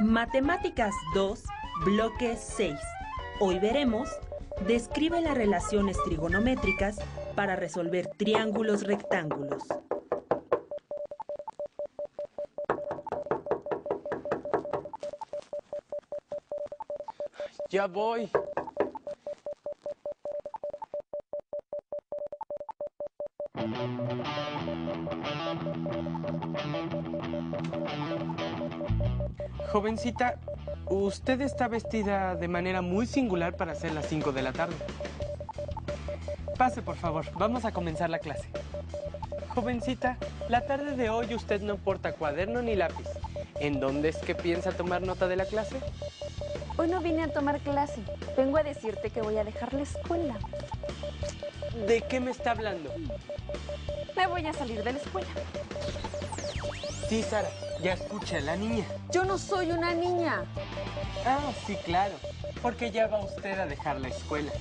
Matemáticas 2, bloque 6. Hoy veremos, describe las relaciones trigonométricas para resolver triángulos rectángulos. Ya voy. Jovencita, usted está vestida de manera muy singular para ser las 5 de la tarde. Pase, por favor, vamos a comenzar la clase. Jovencita, la tarde de hoy usted no porta cuaderno ni lápiz. ¿En dónde es que piensa tomar nota de la clase? Hoy no vine a tomar clase. Vengo a decirte que voy a dejar la escuela. ¿De qué me está hablando? Me voy a salir de la escuela. Sí, Sara, ya escuché a la niña. Yo no soy una niña. Ah, sí, claro, porque ya va usted a dejar la escuela.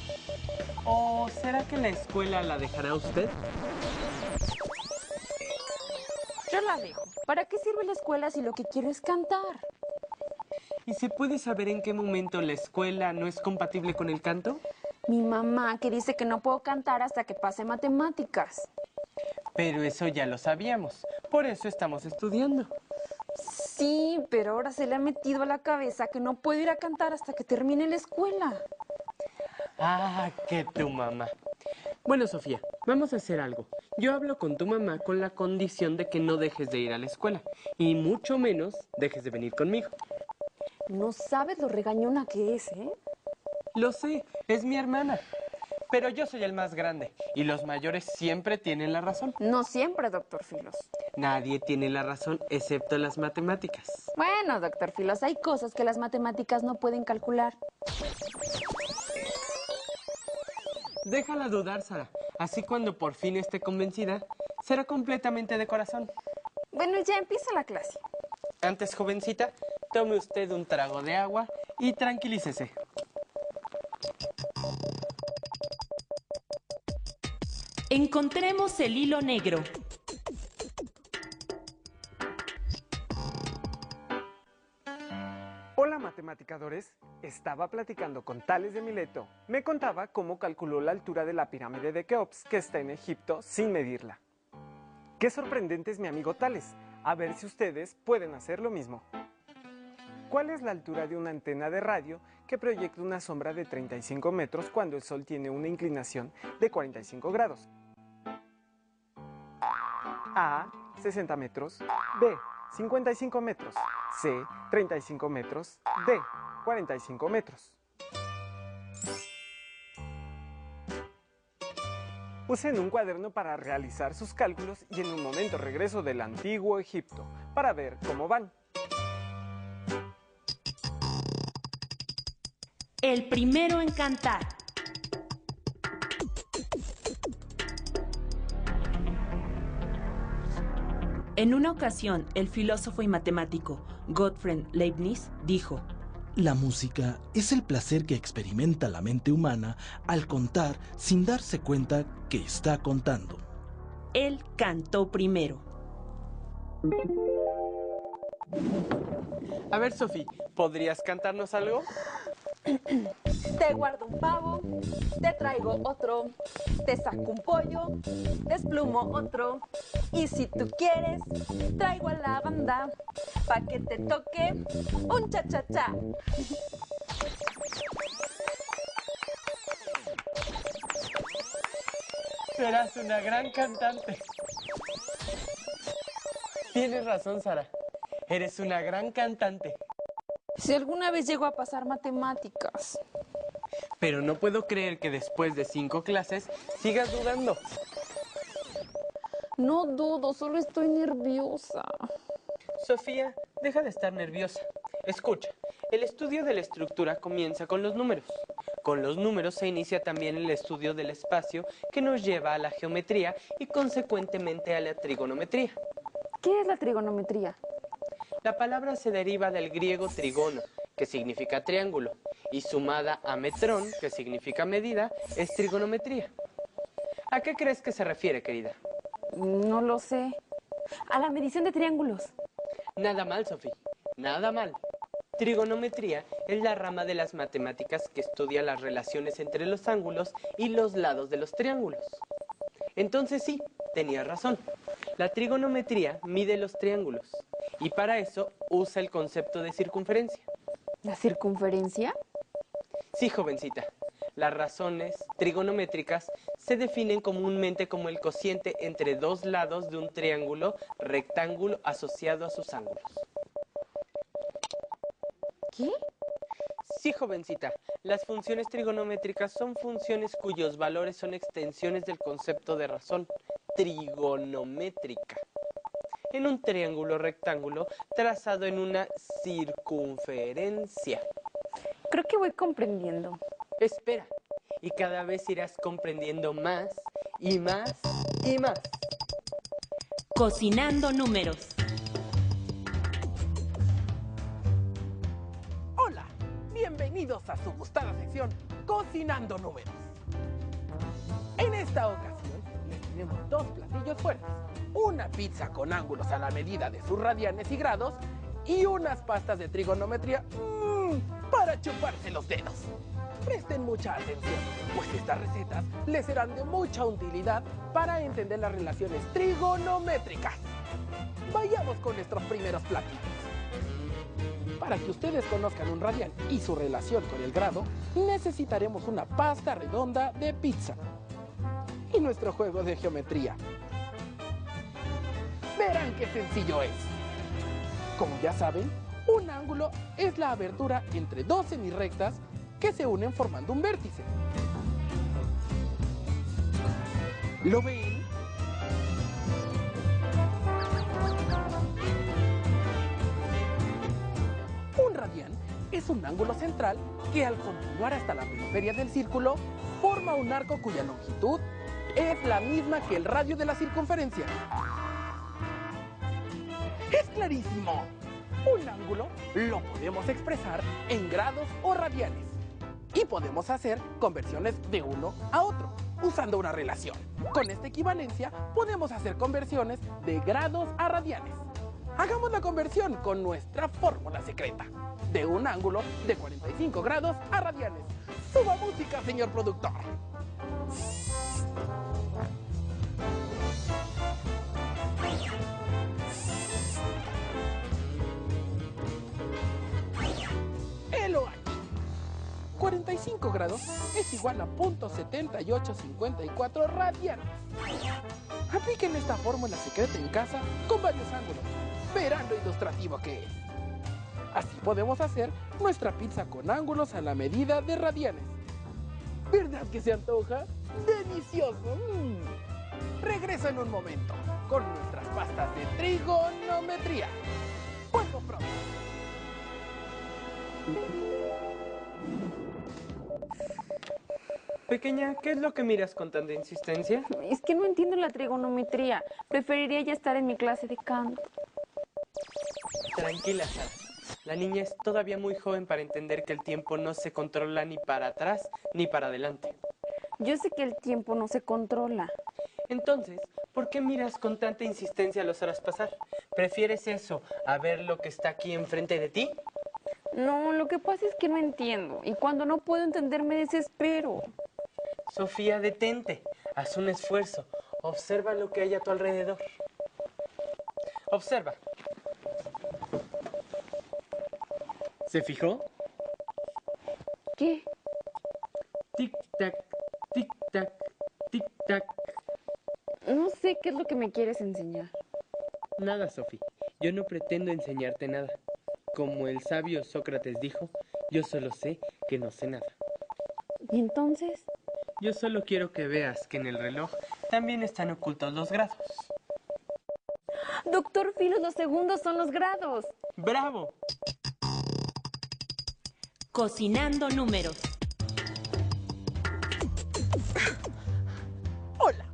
¿O será que la escuela la dejará usted? Yo la dejo. ¿Para qué sirve la escuela si lo que quiero es cantar? ¿Y se puede saber en qué momento la escuela no es compatible con el canto? Mi mamá que dice que no puedo cantar hasta que pase matemáticas. Pero eso ya lo sabíamos, por eso estamos estudiando. Sí, pero ahora se le ha metido a la cabeza que no puedo ir a cantar hasta que termine la escuela. Ah, que tu mamá. Bueno, Sofía, vamos a hacer algo. Yo hablo con tu mamá con la condición de que no dejes de ir a la escuela. Y mucho menos dejes de venir conmigo. No sabes lo regañona que es, ¿eh? Lo sé, es mi hermana. Pero yo soy el más grande y los mayores siempre tienen la razón. No siempre, doctor Filos. Nadie tiene la razón excepto las matemáticas. Bueno, doctor Filos, hay cosas que las matemáticas no pueden calcular. Déjala dudar, Sara. Así cuando por fin esté convencida, será completamente de corazón. Bueno, ya empieza la clase. Antes, jovencita, tome usted un trago de agua y tranquilícese. Encontremos el hilo negro. Hola matematicadores, estaba platicando con Tales de Mileto. Me contaba cómo calculó la altura de la pirámide de Keops, que está en Egipto, sin medirla. Qué sorprendente es mi amigo Tales, a ver si ustedes pueden hacer lo mismo. ¿Cuál es la altura de una antena de radio que proyecta una sombra de 35 metros cuando el Sol tiene una inclinación de 45 grados? A, 60 metros, B, 55 metros, C, 35 metros, D, 45 metros. Usen un cuaderno para realizar sus cálculos y en un momento regreso del antiguo Egipto para ver cómo van. El primero en cantar. En una ocasión, el filósofo y matemático Gottfried Leibniz dijo: La música es el placer que experimenta la mente humana al contar sin darse cuenta que está contando. Él cantó primero. A ver, Sofía, ¿podrías cantarnos algo? Te guardo un pavo, te traigo otro, te saco un pollo, desplumo otro. Y si tú quieres, traigo a la banda pa' que te toque un cha-cha-cha. Serás una gran cantante. Tienes razón, Sara. Eres una gran cantante. Si alguna vez llego a pasar matemáticas. Pero no puedo creer que después de 5 clases sigas dudando. No dudo, solo estoy nerviosa. Sofía, deja de estar nerviosa. Escucha, el estudio de la estructura comienza con los números. Con los números se inicia también el estudio del espacio que nos lleva a la geometría y consecuentemente a la trigonometría. ¿Qué es la trigonometría? La palabra se deriva del griego trigono, que significa triángulo, y sumada a metrón, que significa medida, es trigonometría. ¿A qué crees que se refiere, querida? No lo sé. A la medición de triángulos. Nada mal, Sofía, nada mal. Trigonometría es la rama de las matemáticas que estudia las relaciones entre los ángulos y los lados de los triángulos. Entonces sí, tenía razón. La trigonometría mide los triángulos y para eso usa el concepto de circunferencia. ¿La circunferencia? Sí, jovencita. Las razones trigonométricas se definen comúnmente como el cociente entre dos lados de un triángulo rectángulo asociado a sus ángulos. ¿Qué? Sí, jovencita. Las funciones trigonométricas son funciones cuyos valores son extensiones del concepto de razón trigonométrica en un triángulo rectángulo trazado en una circunferencia. Creo que voy comprendiendo. Espera, y cada vez irás comprendiendo más y más y más. Cocinando números. Hola, bienvenidos a su gustada sección Cocinando Números. En esta ocasión les tenemos dos platillos fuertes. Una pizza con ángulos a la medida de sus radianes y grados y unas pastas de trigonometría para chuparse los dedos. Presten mucha atención, pues estas recetas les serán de mucha utilidad para entender las relaciones trigonométricas. Vayamos con nuestros primeros platillos. Para que ustedes conozcan un radian y su relación con el grado, necesitaremos una pasta redonda de pizza y nuestro juego de geometría. Verán qué sencillo es. Como ya saben, un ángulo es la abertura entre dos semirrectas que se unen formando un vértice. ¿Lo ven? Un radian es un ángulo central que al continuar hasta la periferia del círculo forma un arco cuya longitud es la misma que el radio de la circunferencia. ¡Es clarísimo! Un ángulo lo podemos expresar en grados o radianes. Y podemos hacer conversiones de uno a otro, usando una relación. Con esta equivalencia podemos hacer conversiones de grados a radianes. Hagamos la conversión con nuestra fórmula secreta. De un ángulo de 45 grados a radianes. ¡Suba música, señor productor! ¡Helo aquí! 45 grados es igual a .7854 radianes. Apliquen esta fórmula secreta en casa con varios ángulos. Verán lo ilustrativo que es. Así podemos hacer nuestra pizza con ángulos a la medida de radianes. ¿Verdad que se antoja? ¡Delicioso! Regreso en un momento con nuestras pastas de trigonometría. ¡Vuelvo pronto! Pequeña, ¿qué es lo que miras con tanta insistencia? Es que no entiendo la trigonometría. Preferiría ya estar en mi clase de canto. Tranquila, Sara. La niña es todavía muy joven para entender que el tiempo no se controla ni para atrás ni para adelante. Yo sé que el tiempo no se controla. Entonces, ¿por qué miras con tanta insistencia las horas pasar? ¿Prefieres eso a ver lo que está aquí enfrente de ti? No, lo que pasa es que no entiendo. Y cuando no puedo entender me desespero. Sofía, detente. Haz un esfuerzo. Observa lo que hay a tu alrededor. Observa. ¿Se fijó? ¿Qué? Tic-tac, tic-tac, tic-tac. No sé qué es lo que me quieres enseñar. Nada, Sofía. Yo no pretendo enseñarte nada. Como el sabio Sócrates dijo, yo solo sé que no sé nada. ¿Y entonces? Yo solo quiero que veas que en el reloj también están ocultos los grados. Doctor Filos, los segundos son los grados. ¡Bravo! Cocinando números. Hola,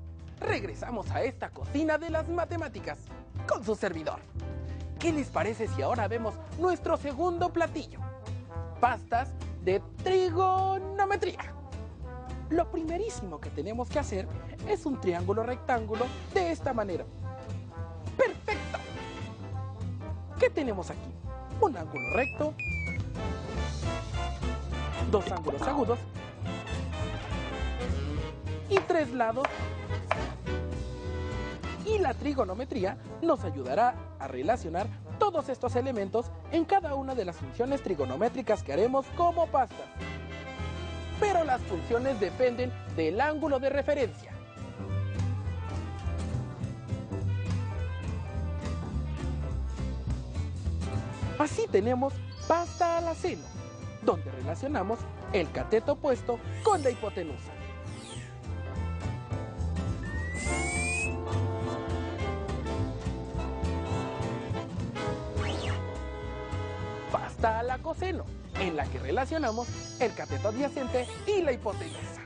regresamos a esta cocina de las matemáticas con su servidor. ¿Qué les parece si ahora vemos nuestro segundo platillo? Pastas de trigonometría. Lo primerísimo que tenemos que hacer es un triángulo rectángulo de esta manera. ¡Perfecto! ¿Qué tenemos aquí? Un ángulo recto 2 ángulos agudos y 3 lados. Y la trigonometría nos ayudará a relacionar todos estos elementos en cada una de las funciones trigonométricas que haremos como pastas. Pero las funciones dependen del ángulo de referencia. Así tenemos pasta al seno, donde relacionamos el cateto opuesto con la hipotenusa. Pasta a la coseno, en la que relacionamos el cateto adyacente y la hipotenusa.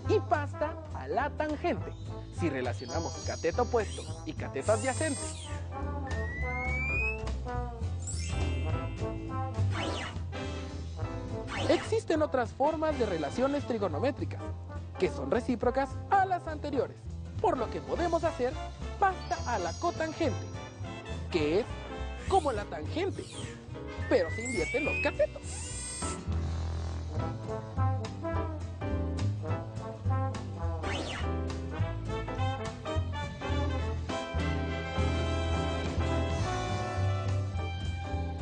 Y pasta a la tangente, si relacionamos cateto opuesto y cateto adyacente. Existen otras formas de relaciones trigonométricas, que son recíprocas a las anteriores, por lo que podemos hacer pasta a la cotangente, que es como la tangente, pero se invierten los catetos.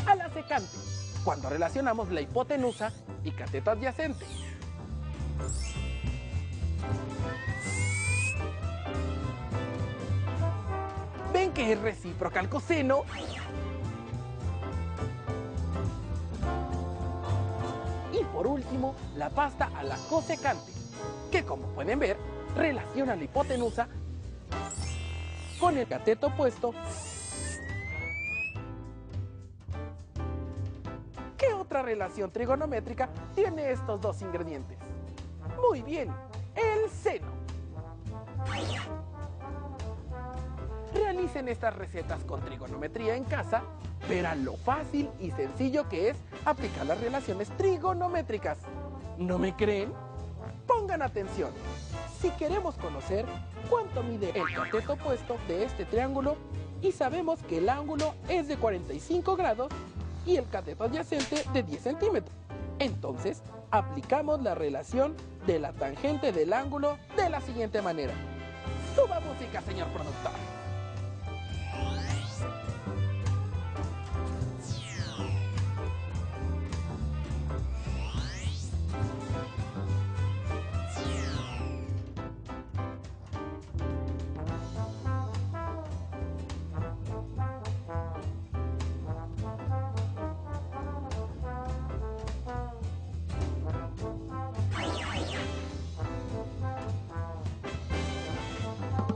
A la secante, cuando relacionamos la hipotenusa y cateto adyacente. ¿Ven que es recíproca al coseno? Y por último, la pasta a la cosecante, que como pueden ver, relaciona la hipotenusa con el cateto opuesto. ¿Qué otra relación trigonométrica tiene estos dos ingredientes? Muy bien, el seno. Realicen estas recetas con trigonometría en casa, verán lo fácil y sencillo que es aplicar las relaciones trigonométricas. ¿No me creen? Pongan atención. Si queremos conocer cuánto mide el cateto opuesto de este triángulo y sabemos que el ángulo es de 45 grados y el cateto adyacente de 10 centímetros, entonces aplicamos la relación de la tangente del ángulo de la siguiente manera. Suba música, señor productor.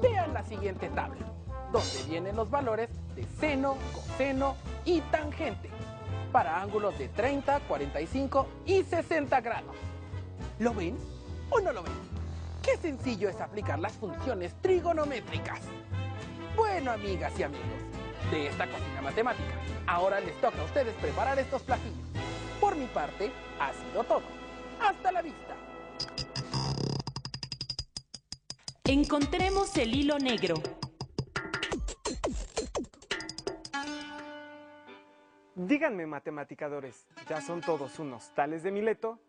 Vean la siguiente tabla, donde vienen los valores de seno, coseno y tangente, para ángulos de 30, 45 y 60 grados. ¿Lo ven o no lo ven? Qué sencillo es aplicar las funciones trigonométricas. Bueno, amigas y amigos, de esta cocina matemática, ahora les toca a ustedes preparar estos platillos. Por mi parte, ha sido todo. ¡Hasta la vista! Encontremos el hilo negro. Díganme, matematicadores, ¿ya son todos unos tales de Mileto?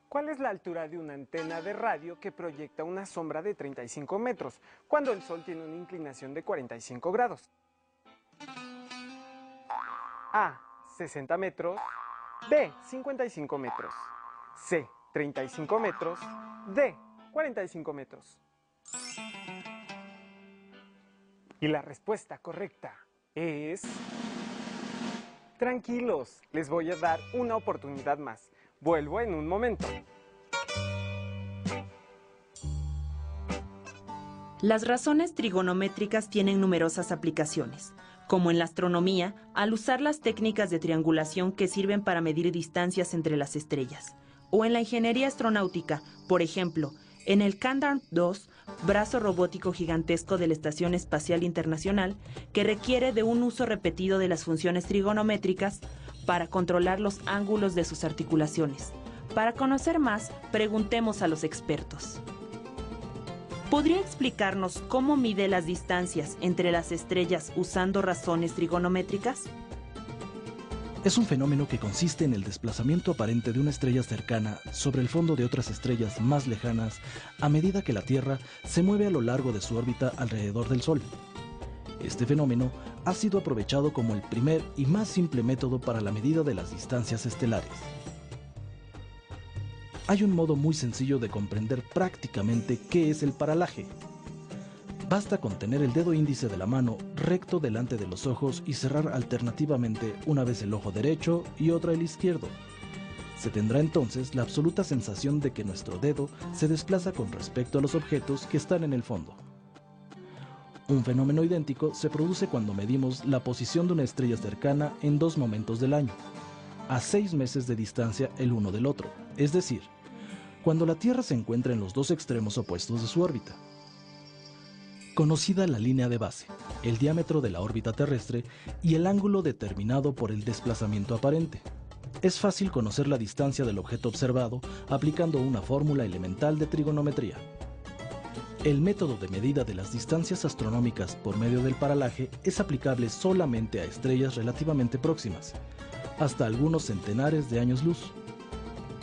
¿Cuál es la altura de una antena de radio que proyecta una sombra de 35 metros cuando el Sol tiene una inclinación de 45 grados? A, 60 metros. B, 55 metros. C, 35 metros. D, 45 metros. Y la respuesta correcta es... Tranquilos, les voy a dar una oportunidad más. Vuelvo en un momento. Las razones trigonométricas tienen numerosas aplicaciones, como en la astronomía, al usar las técnicas de triangulación que sirven para medir distancias entre las estrellas, o en la ingeniería astronáutica, por ejemplo, en el Candarm-2, brazo robótico gigantesco de la Estación Espacial Internacional, que requiere de un uso repetido de las funciones trigonométricas para controlar los ángulos de sus articulaciones. Para conocer más, preguntemos a los expertos. ¿Podría explicarnos cómo mide las distancias entre las estrellas usando razones trigonométricas? Es un fenómeno que consiste en el desplazamiento aparente de una estrella cercana sobre el fondo de otras estrellas más lejanas a medida que la Tierra se mueve a lo largo de su órbita alrededor del Sol. Este fenómeno ha sido aprovechado como el primer y más simple método para la medida de las distancias estelares. Hay un modo muy sencillo de comprender prácticamente qué es el paralaje. Basta con tener el dedo índice de la mano recto delante de los ojos y cerrar alternativamente una vez el ojo derecho y otra el izquierdo. Se tendrá entonces la absoluta sensación de que nuestro dedo se desplaza con respecto a los objetos que están en el fondo. Un fenómeno idéntico se produce cuando medimos la posición de una estrella cercana en 2 momentos del año, a 6 meses de distancia el uno del otro, es decir, cuando la Tierra se encuentra en los 2 extremos opuestos de su órbita. Conocida la línea de base, el diámetro de la órbita terrestre y el ángulo determinado por el desplazamiento aparente, es fácil conocer la distancia del objeto observado aplicando una fórmula elemental de trigonometría. El método de medida de las distancias astronómicas por medio del paralaje es aplicable solamente a estrellas relativamente próximas, hasta algunos centenares de años luz.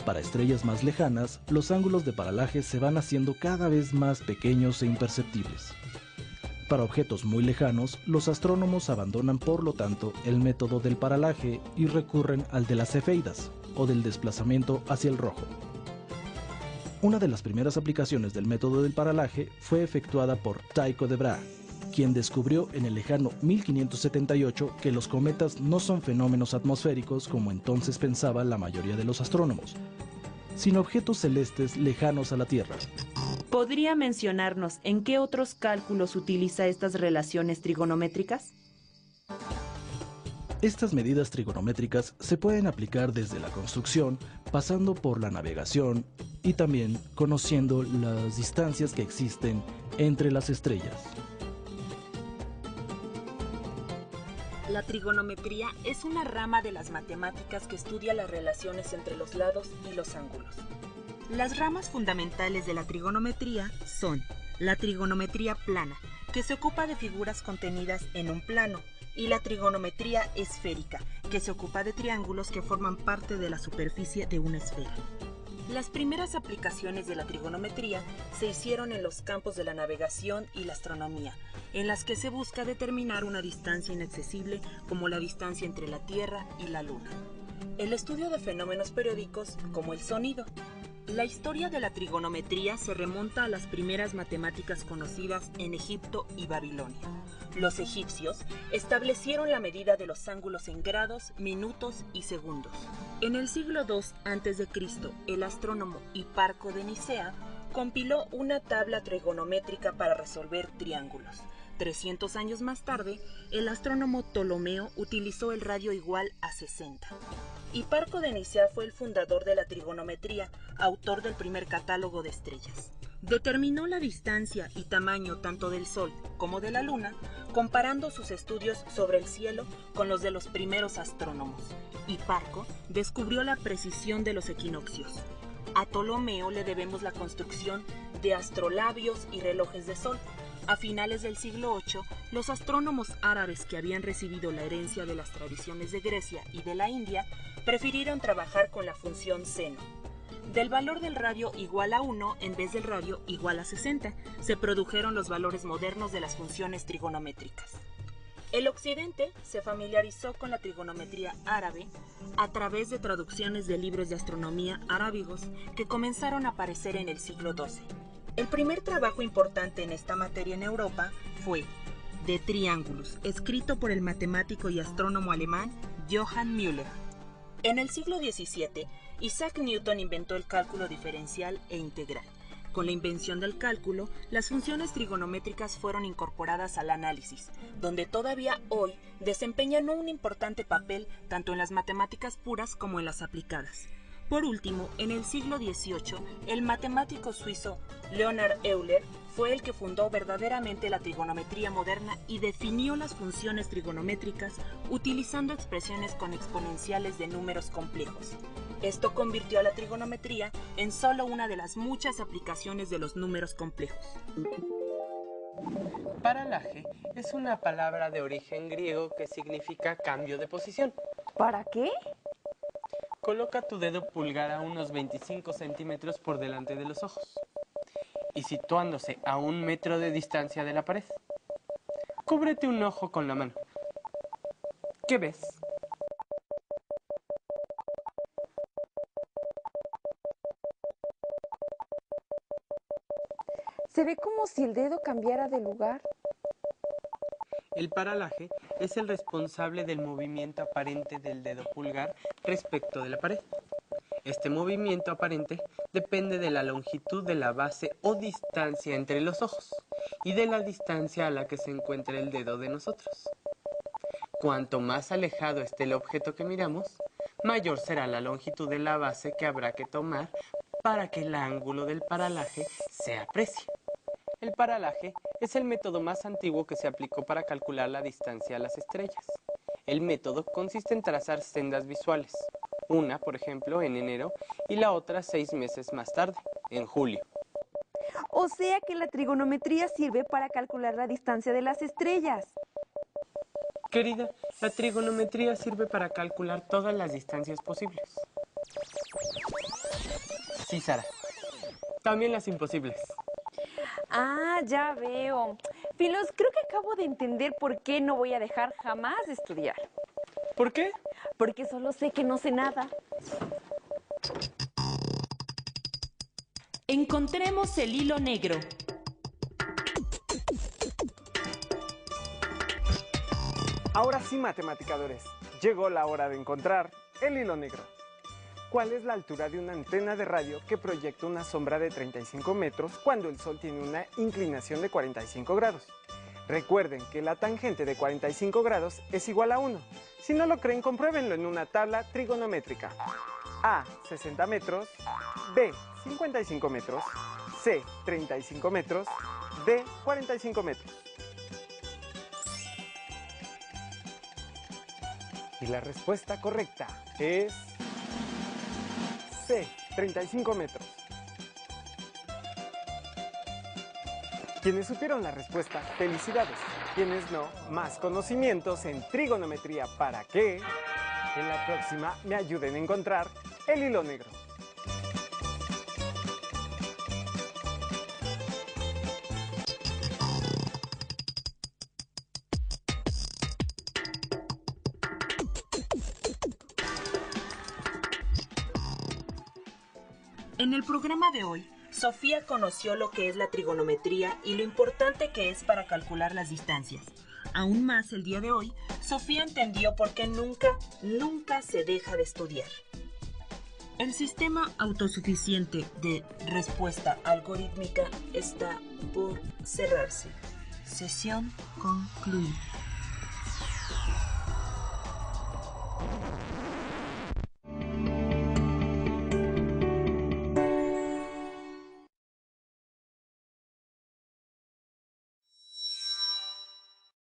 Para estrellas más lejanas, los ángulos de paralaje se van haciendo cada vez más pequeños e imperceptibles. Para objetos muy lejanos, los astrónomos abandonan por lo tanto el método del paralaje y recurren al de las cefeidas, o del desplazamiento hacia el rojo. Una de las primeras aplicaciones del método del paralaje fue efectuada por Tycho de Brahe, quien descubrió en el lejano 1578 que los cometas no son fenómenos atmosféricos como entonces pensaba la mayoría de los astrónomos, sino objetos celestes lejanos a la Tierra. ¿Podría mencionarnos en qué otros cálculos utiliza estas relaciones trigonométricas? Estas medidas trigonométricas se pueden aplicar desde la construcción, pasando por la navegación y también conociendo las distancias que existen entre las estrellas. La trigonometría es una rama de las matemáticas que estudia las relaciones entre los lados y los ángulos. Las ramas fundamentales de la trigonometría son la trigonometría plana, que se ocupa de figuras contenidas en un plano, y la trigonometría esférica, que se ocupa de triángulos que forman parte de la superficie de una esfera. Las primeras aplicaciones de la trigonometría se hicieron en los campos de la navegación y la astronomía, en las que se busca determinar una distancia inaccesible como la distancia entre la Tierra y la Luna. El estudio de fenómenos periódicos como el sonido. La historia de la trigonometría se remonta a las primeras matemáticas conocidas en Egipto y Babilonia. Los egipcios establecieron la medida de los ángulos en grados, minutos y segundos. En el siglo II a.C., el astrónomo Hiparco de Nicea compiló una tabla trigonométrica para resolver triángulos. 300 años más tarde, el astrónomo Ptolomeo utilizó el radio igual a 60. Hiparco de Nicea fue el fundador de la trigonometría, autor del primer catálogo de estrellas. Determinó la distancia y tamaño tanto del Sol como de la Luna, comparando sus estudios sobre el cielo con los de los primeros astrónomos. Hiparco descubrió la precisión de los equinoccios. A Ptolomeo le debemos la construcción de astrolabios y relojes de sol. A finales del siglo VIII, los astrónomos árabes que habían recibido la herencia de las tradiciones de Grecia y de la India prefirieron trabajar con la función seno. Del valor del radio igual a 1 en vez del radio igual a 60, se produjeron los valores modernos de las funciones trigonométricas. El occidente se familiarizó con la trigonometría árabe a través de traducciones de libros de astronomía arábigos que comenzaron a aparecer en el siglo XII. El primer trabajo importante en esta materia en Europa fue De triángulos, escrito por el matemático y astrónomo alemán Johann Müller. En el siglo XVII, Isaac Newton inventó el cálculo diferencial e integral. Con la invención del cálculo, las funciones trigonométricas fueron incorporadas al análisis, donde todavía hoy desempeñan un importante papel tanto en las matemáticas puras como en las aplicadas. Por último, en el siglo XVIII, el matemático suizo Leonhard Euler fue el que fundó verdaderamente la trigonometría moderna y definió las funciones trigonométricas utilizando expresiones con exponenciales de números complejos. Esto convirtió a la trigonometría en solo una de las muchas aplicaciones de los números complejos. Paralaje es una palabra de origen griego que significa cambio de posición. ¿Para qué? Coloca tu dedo pulgar a unos 25 centímetros por delante de los ojos y situándose a 1 metro de distancia de la pared. Cúbrete un ojo con la mano. ¿Qué ves? Se ve como si el dedo cambiara de lugar. El paralaje es el responsable del movimiento aparente del dedo pulgar respecto de la pared. Este movimiento aparente depende de la longitud de la base o distancia entre los ojos y de la distancia a la que se encuentra el dedo de nosotros. Cuanto más alejado esté el objeto que miramos, mayor será la longitud de la base que habrá que tomar para que el ángulo del paralaje se aprecie. El paralaje es el método más antiguo que se aplicó para calcular la distancia a las estrellas. El método consiste en trazar sendas visuales, una, por ejemplo, en enero y la otra 6 meses más tarde, en julio. O sea que la trigonometría sirve para calcular la distancia de las estrellas. Querida, la trigonometría sirve para calcular todas las distancias posibles. Sí, Sara. También las imposibles. Ah, ya veo. Filos, creo que acabo de entender por qué no voy a dejar jamás de estudiar. ¿Por qué? Porque solo sé que no sé nada. Encontremos el hilo negro. Ahora sí, matematicadores, llegó la hora de encontrar el hilo negro. ¿Cuál es la altura de una antena de radio que proyecta una sombra de 35 metros cuando el Sol tiene una inclinación de 45 grados? Recuerden que la tangente de 45 grados es igual a 1. Si no lo creen, compruébenlo en una tabla trigonométrica. A, 60 metros, B, 55 metros, C, 35 metros, D, 45 metros. Y la respuesta correcta es C, 35 metros. Quienes supieron la respuesta, felicidades. Quienes no, más conocimientos en trigonometría para que en la próxima me ayuden a encontrar el hilo negro. En el programa de hoy, Sofía conoció lo que es la trigonometría y lo importante que es para calcular las distancias. Aún más el día de hoy, Sofía entendió por qué nunca se deja de estudiar. El sistema autosuficiente de respuesta algorítmica está por cerrarse. Sesión concluida.